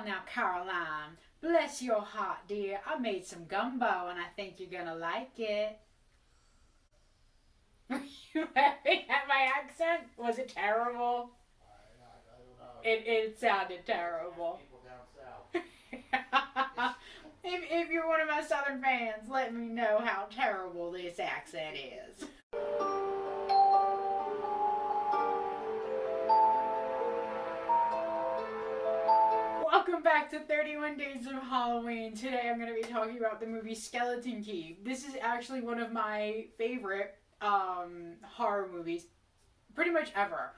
on now, Caroline. Bless your heart, dear. I made some gumbo and I think you're gonna like it. Were you laughing at my accent? Was it terrible? I don't know. It sounded terrible. People down south. If you're one of my southern fans, let me know how terrible this accent is. Welcome back to 31 Days of Halloween. Today I'm going to be talking about the movie Skeleton Key. This is actually one of my favorite horror movies, pretty much ever.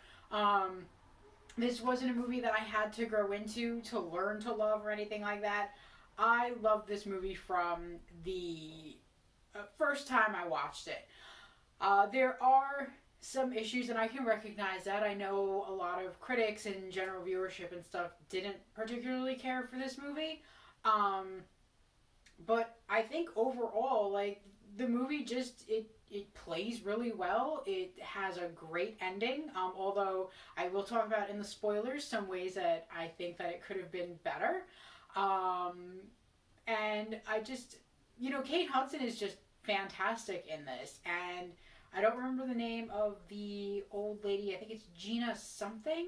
This wasn't a movie that I had to grow into to learn to love or anything like that. I loved this movie from the first time I watched it. There are some issues, and I can recognize that. I know a lot of critics and general viewership and stuff didn't particularly care for this movie. But I think overall, like, the movie just, it plays really well. It has a great ending, although I will talk about in the spoilers some ways that I think that it could have been better. And I just, Kate Hudson is just fantastic in this, and I don't remember the name of the old lady. I think it's Gina something.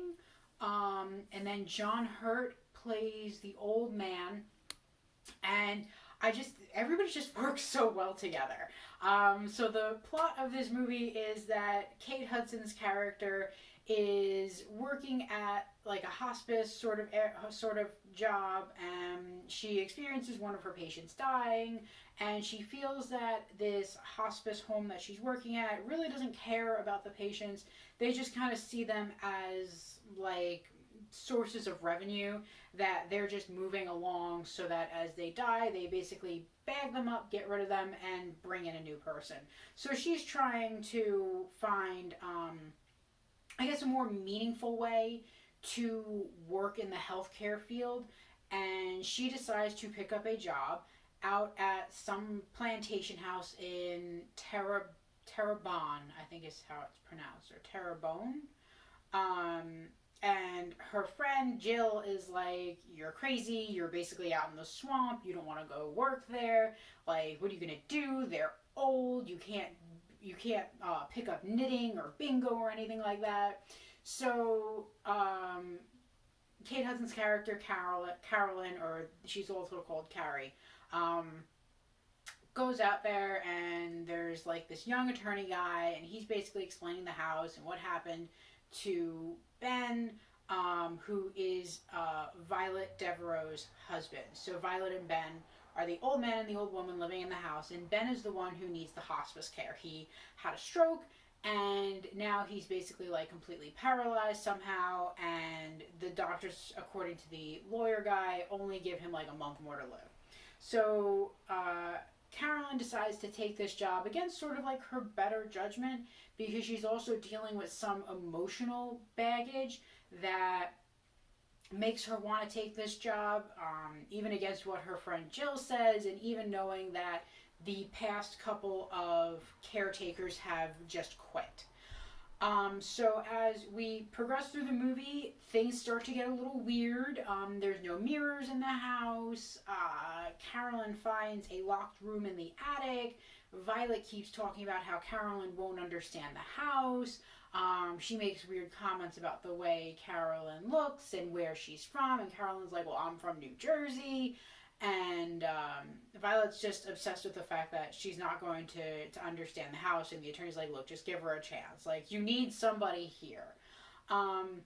And then John Hurt plays the old man. And everybody just works so well together. So the plot of this movie is that Kate Hudson's character is working at like a hospice sort of job, and she experiences one of her patients dying, and she feels that this hospice home that she's working at really doesn't care about the patients. They just kind of see them as like sources of revenue, that they're just moving along so that as they die, they basically bag them up, get rid of them, and bring in a new person. So she's trying to find I guess a more meaningful way to work in the healthcare field, and she decides to pick up a job out at some plantation house in Terrebonne, I think is how it's pronounced, or Terrebonne. And her friend Jill is like, "You're crazy, you're basically out in the swamp, you don't want to go work there, like, what are you gonna do? They're old, you can't pick up knitting or bingo or anything like that." So Kate Hudson's character Carolyn, or she's also called Carrie, goes out there, and there's like this young attorney guy, and he's basically explaining the house and what happened to Ben, who is Violet Devereaux's husband. So Violet and Ben are the old man and the old woman living in the house, and Ben is the one who needs the hospice care. He had a stroke, and now he's basically like completely paralyzed somehow, and the doctors, according to the lawyer guy, only give him like a month more to live. So Carolyn decides to take this job against sort of like her better judgment, because she's also dealing with some emotional baggage that makes her want to take this job, even against what her friend Jill says, and even knowing that the past couple of caretakers have just quit. So as we progress through the movie, things start to get a little weird. There's no mirrors in the house. Carolyn finds a locked room in the attic. Violet keeps talking about how Carolyn won't understand the house. She makes weird comments about the way Carolyn looks and where she's from, and Carolyn's like, "Well, I'm from New Jersey." And Violet's just obsessed with the fact that she's not going to understand the house, and the attorney's like, "Look, just give her a chance. Like, you need somebody here." And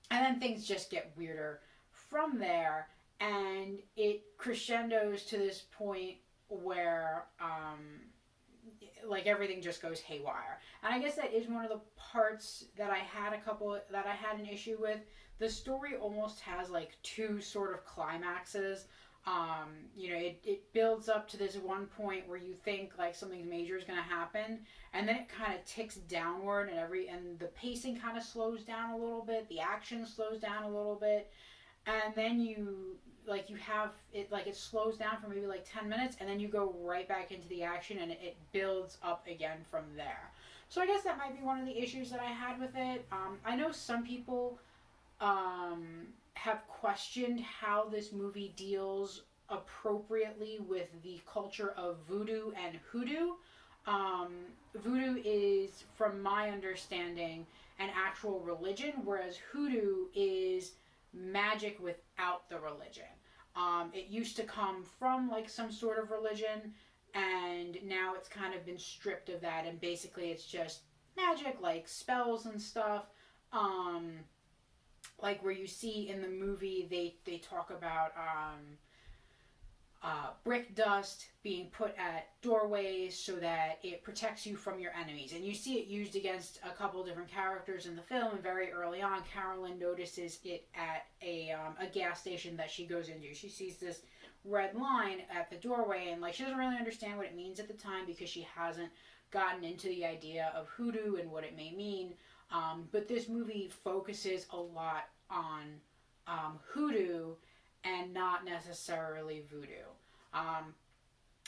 then things just get weirder from there, and it crescendos to this point where like everything just goes haywire. And I guess that is one of the parts that I had an issue with. The story almost has like two sort of climaxes. It builds up to this one point where you think like something major is going to happen, and then it kind of ticks downward, and the pacing kind of slows down a little bit, the action slows down a little bit, and then you have it, like, it slows down for maybe like 10 minutes, and then you go right back into the action, and it builds up again from there. So I guess that might be one of the issues that I had with it. I know some people have questioned how this movie deals appropriately with the culture of voodoo and hoodoo. Voodoo is, from my understanding, an actual religion, whereas hoodoo is magic without the religion. It used to come from like some sort of religion, and now it's kind of been stripped of that, and basically it's just magic, like spells and stuff. Um, like where you see in the movie, they talk about brick dust being put at doorways so that it protects you from your enemies. And you see it used against a couple different characters in the film. And very early on, Carolyn notices it at a gas station that she goes into. She sees this red line at the doorway, and like she doesn't really understand what it means at the time because she hasn't gotten into the idea of hoodoo and what it may mean. But this movie focuses a lot on hoodoo and not necessarily voodoo. Um,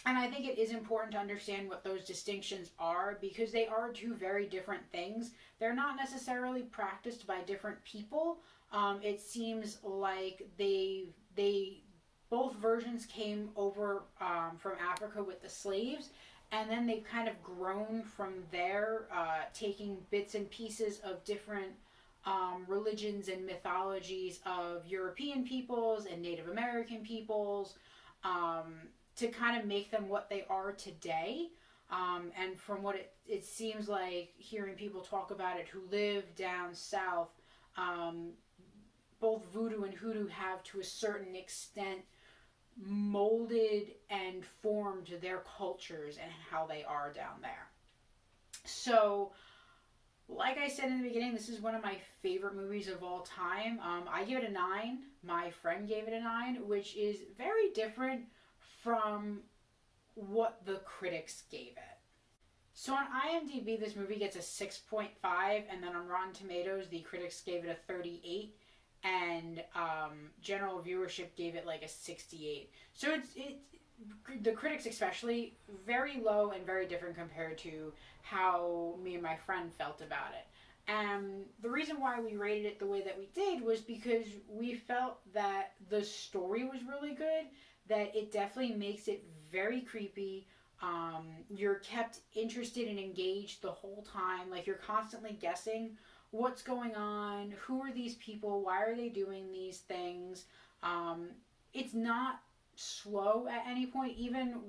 and I think it is important to understand what those distinctions are because they are two very different things. They're not necessarily practiced by different people. It seems like they both versions came over from Africa with the slaves, and then they've kind of grown from there, taking bits and pieces of different religions and mythologies of European peoples and Native American peoples, to kind of make them what they are today. And from what it seems like, hearing people talk about it who live down south, both voodoo and hoodoo have to a certain extent molded and formed their cultures and how they are down there. So, like I said in the beginning, this is one of my favorite movies of all time. I give it a 9. My friend gave it a 9, which is very different from what the critics gave it. So on IMDb, this movie gets a 6.5, and then on Rotten Tomatoes, the critics gave it a 38, and general viewership gave it like a 68. So it's the critics especially very low and very different compared to how me and my friend felt about it. And the reason why we rated it the way that we did was because we felt that the story was really good, that it definitely makes it very creepy. You're kept interested and engaged the whole time. Like you're constantly guessing what's going on, who are these people, why are they doing these things. It's not slow at any point, even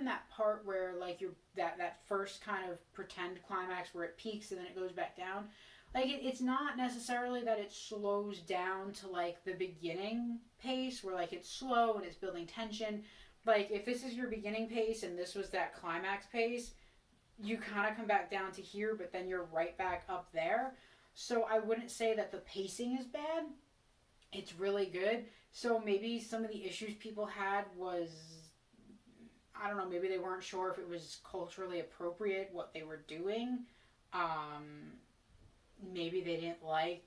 that part where like you're that first kind of pretend climax where it peaks and then it goes back down. Like it's not necessarily that it slows down to like the beginning pace where like it's slow and it's building tension. Like if this is your beginning pace and this was that climax pace, you kind of come back down to here, but then you're right back up there. So I wouldn't say that the pacing is bad. It's really good. So maybe some of the issues people had was, I don't know, maybe they weren't sure if it was culturally appropriate what they were doing. Maybe they didn't like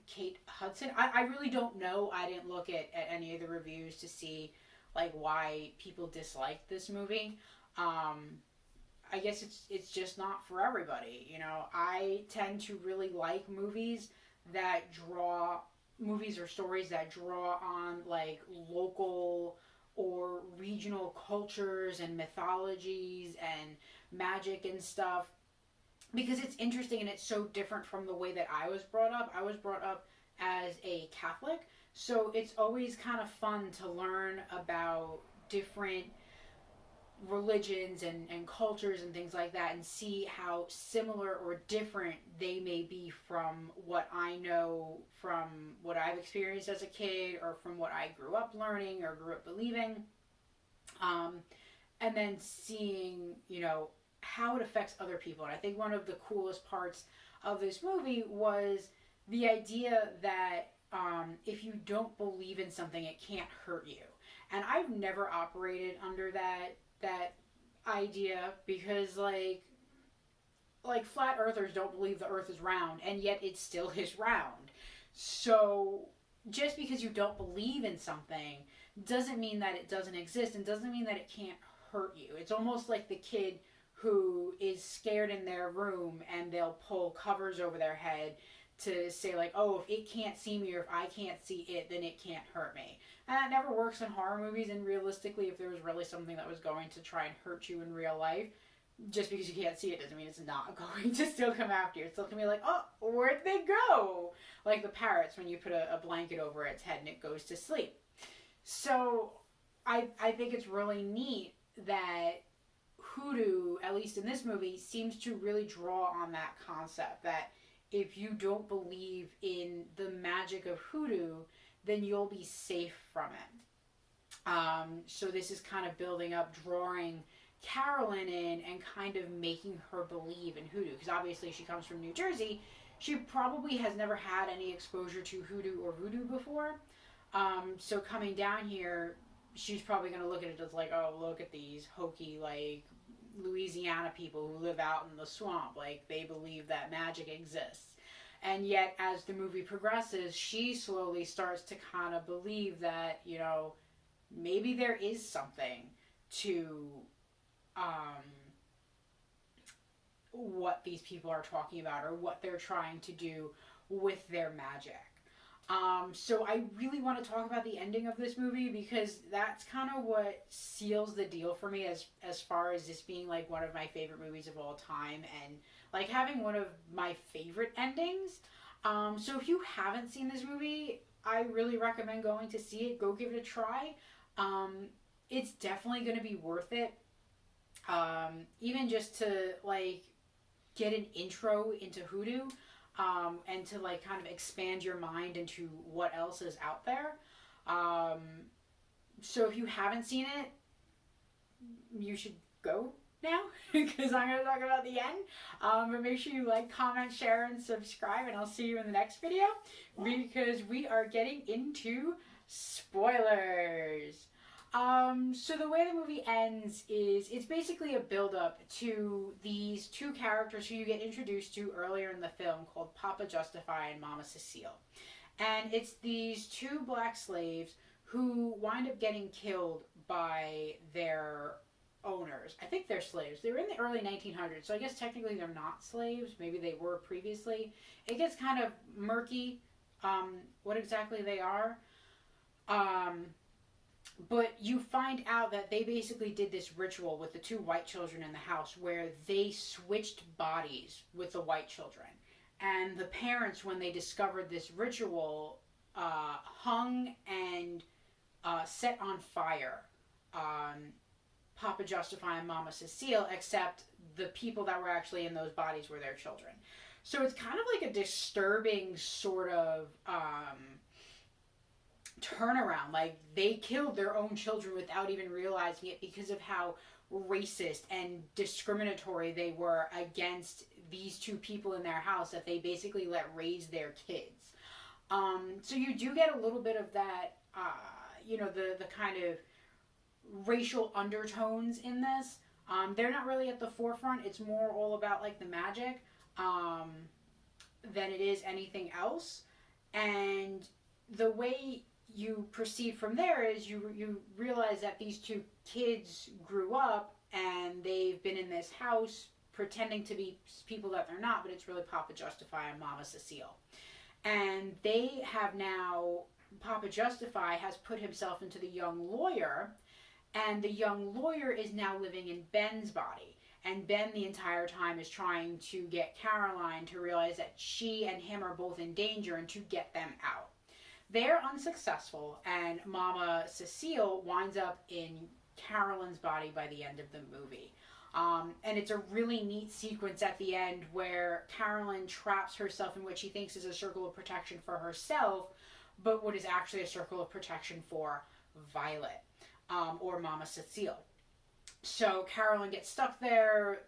Kate Hudson. I really don't know. I didn't look at any of the reviews to see like why people disliked this movie. I guess it's just not for everybody. You know, I tend to really like movies or stories that draw on like local or regional cultures and mythologies and magic and stuff because it's interesting and it's so different from the way that I was brought up. I was brought up as a Catholic, so it's always kind of fun to learn about different religions and cultures and things like that and see how similar or different they may be from what I know, from what I've experienced as a kid, or from what I grew up learning or grew up believing. And then seeing, you know, how it affects other people. And I think one of the coolest parts of this movie was the idea that if you don't believe in something, it can't hurt you. And I've never operated under that idea because like flat earthers don't believe the earth is round, and yet it still is round. So just because you don't believe in something doesn't mean that it doesn't exist and doesn't mean that it can't hurt you. It's almost like the kid who is scared in their room and they'll pull covers over their head to say like, oh, if it can't see me or if I can't see it, then it can't hurt me. And that never works in horror movies. And realistically, if there was really something that was going to try and hurt you in real life, just because you can't see it doesn't mean it's not going to still come after you. It's still going to be like, oh, where'd they go? Like the parrots when you put a blanket over its head and it goes to sleep. So I think it's really neat that hoodoo, at least in this movie, seems to really draw on that concept that if you don't believe in the magic of hoodoo, then you'll be safe from it. So this is kind of building up, drawing Carolyn in and kind of making her believe in hoodoo. Because obviously she comes from New Jersey. She probably has never had any exposure to hoodoo or voodoo before. So coming down here, she's probably going to look at it as like, oh, look at these hokey, like, Louisiana people who live out in the swamp. Like, they believe that magic exists. And yet, as the movie progresses, she slowly starts to kind of believe that, you know, maybe there is something to what these people are talking about or what they're trying to do with their magic. So I really want to talk about the ending of this movie because that's kind of what seals the deal for me as far as this being like one of my favorite movies of all time and like having one of my favorite endings. So if you haven't seen this movie, I really recommend going to see it. Go give it a try. It's definitely going to be worth it. Even just to like get an intro into hoodoo. And to like kind of expand your mind into what else is out there. So if you haven't seen it, you should go now because I'm going to talk about the end. But make sure you like, comment, share, and subscribe, and I'll see you in the next video because we are getting into spoilers. So the way the movie ends is it's basically a build-up to these two characters who you get introduced to earlier in the film called Papa Justify and Mama Cecile. And it's these two black slaves who wind up getting killed by their owners. I think they're slaves. They were in the early 1900s, so I guess technically they're not slaves. Maybe they were previously. It gets kind of murky what exactly they are. But you find out that they basically did this ritual with the two white children in the house where they switched bodies with the white children. And the parents, when they discovered this ritual, hung and set on fire Papa Justify and Mama Cecile, except the people that were actually in those bodies were their children. So it's kind of like a disturbing sort of turnaround. Like, they killed their own children without even realizing it because of how racist and discriminatory they were against these two people in their house that they basically let raise their kids. So you do get a little bit of that, the kind of racial undertones in this. They're not really at the forefront. It's more all about like the magic than it is anything else. And the way you proceed from there is you realize that these two kids grew up and they've been in this house pretending to be people that they're not, but it's really Papa Justify and Mama Cecile. And they have now, Papa Justify has put himself into the young lawyer, and the young lawyer is now living in Ben's body. And Ben the entire time is trying to get Caroline to realize that she and him are both in danger and to get them out. They're unsuccessful, and Mama Cecile winds up in Carolyn's body by the end of the movie. And it's a really neat sequence at the end where Carolyn traps herself in what she thinks is a circle of protection for herself, but what is actually a circle of protection for Violet, or Mama Cecile. So Carolyn gets stuck there.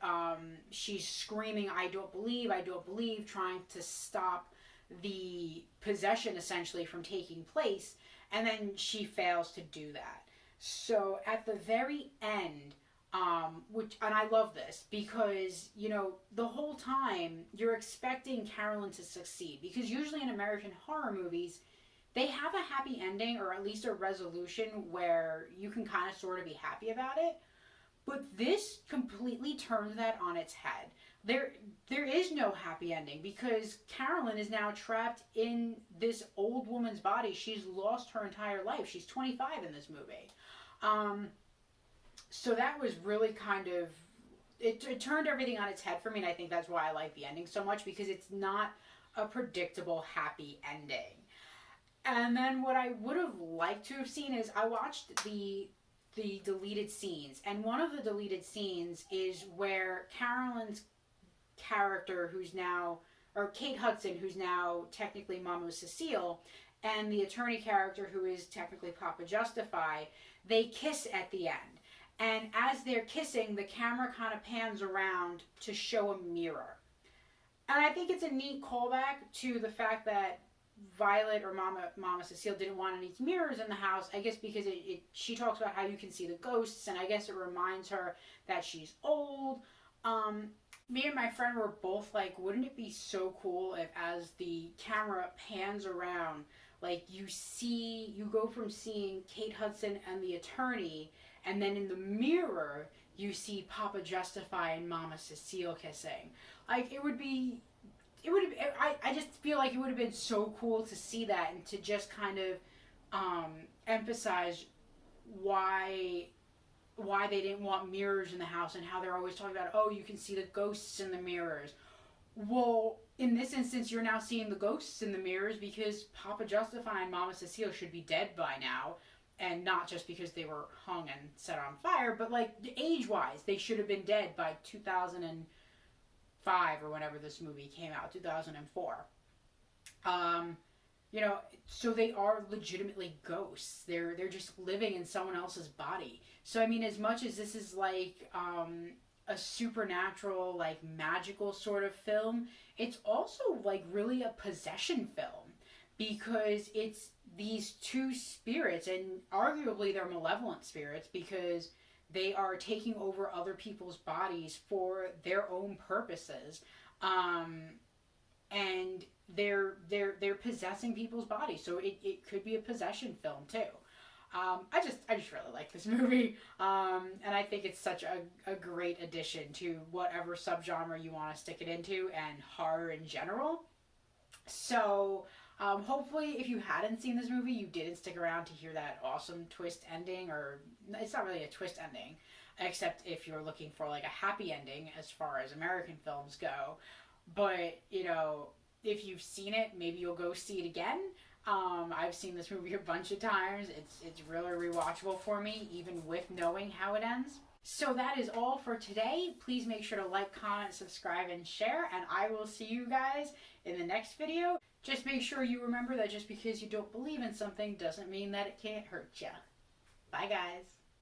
She's screaming, I don't believe, trying to stop the possession essentially from taking place, and then she fails to do that. So at the very end, and I love this because, the whole time you're expecting Carolyn to succeed, because usually in American horror movies, they have a happy ending or at least a resolution where you can kind of sort of be happy about it. But this completely turns that on its head there is no happy ending because Carolyn is now trapped in this old woman's body. She's lost her entire life. She's 25 in this movie. So that was really kind of it turned everything on its head for me, and I think that's why I like the ending so much, because it's not a predictable happy ending. And then what I would have liked to have seen is I watched the deleted scenes, and one of the deleted scenes is where Carolyn's character, who's now, or Kate Hudson, who's now technically Mama Cecile, and the attorney character, who is technically Papa Justify, they kiss at the end. And as they're kissing, the camera kind of pans around to show a mirror. And I think it's a neat callback to the fact that Violet, or Mama Cecile, didn't want any mirrors in the house. I guess because she talks about how you can see the ghosts, and I guess it reminds her that she's old. Me and my friend were both like, wouldn't it be so cool if, as the camera pans around, like you go from seeing Kate Hudson and the attorney, and then in the mirror you see Papa Justify and Mama Cecile kissing. Like I just feel like it would have been so cool to see that, and to just kind of emphasize why they didn't want mirrors in the house, and how they're always talking about, oh, you can see the ghosts in the mirrors. Well, in this instance, you're now seeing the ghosts in the mirrors because Papa Justify and Mama Cecile should be dead by now, and not just because they were hung and set on fire, but like age-wise, they should have been dead by 2005 or whenever this movie came out, 2004. So they are legitimately ghosts. They're just living in someone else's body. So I mean, as much as this is like a supernatural, like magical sort of film, it's also like really a possession film, because it's these two spirits, and arguably they're malevolent spirits because they are taking over other people's bodies for their own purposes. And they're possessing people's bodies, so it could be a possession film too. I just really like this movie, and I think it's such a great addition to whatever subgenre you want to stick it into, and horror in general. So hopefully, if you hadn't seen this movie, you didn't stick around to hear that awesome twist ending, or it's not really a twist ending, except if you're looking for like a happy ending as far as American films go. But, if you've seen it, maybe you'll go see it again. I've seen this movie a bunch of times. It's really rewatchable for me, even with knowing how it ends. So that is all for today. Please make sure to like, comment, subscribe, and share, and I will see you guys in the next video. Just make sure you remember that just because you don't believe in something doesn't mean that it can't hurt you. Bye, guys.